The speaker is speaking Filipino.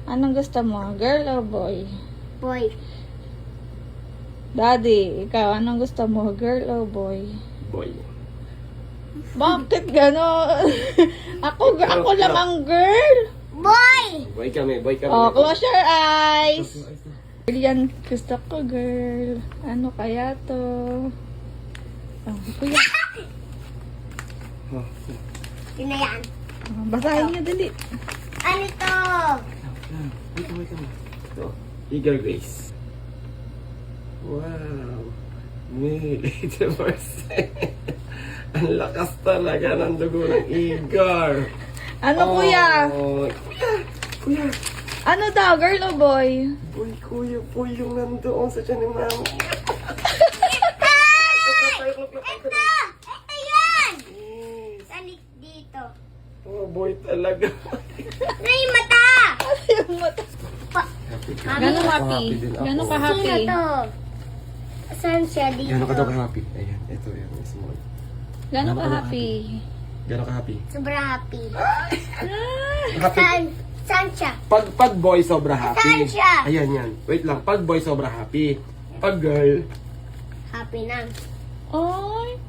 Anong gusto mo? Girl o boy? Boy. Daddy, ikaw, anong gusto mo? Girl o boy? Boy. Bakit gano'n? ako lamang girl. Boy! Boy kami, boy kami. Oh, close your eyes. Girl yan, gusto ko girl. Ano kaya to? Oh, kuya. Oh, Sino yan? Oh, basahin niyo dali. Ano to? wait. Ito, Eager Grace. Wow. May 80%. Ang lakas talaga ng dugo ng Eager. Ano kuya? Kuya. Ano daw, girl o boy? Boy, kuya po yung nandoon sa tiyan ni mama. Ito! Ito yan! Yes. Salik dito. Oh, boy talaga. Ano yung mata? Yung mata. Gano'ng happy? din ako. Gano'ng ka Sino happy? to? Saan siya dito? Gano'n ka daw ka-happy? Ayan, ito yan. Small. Gano'ng ka happy? Gano'n ka-happy? Sobrang happy. Happy. Saan siya? Pag boy, sobra happy. Saan siya? Ayan yan. Wait lang. Pag boy, sobra happy. Pag girl, Happy na. Oy.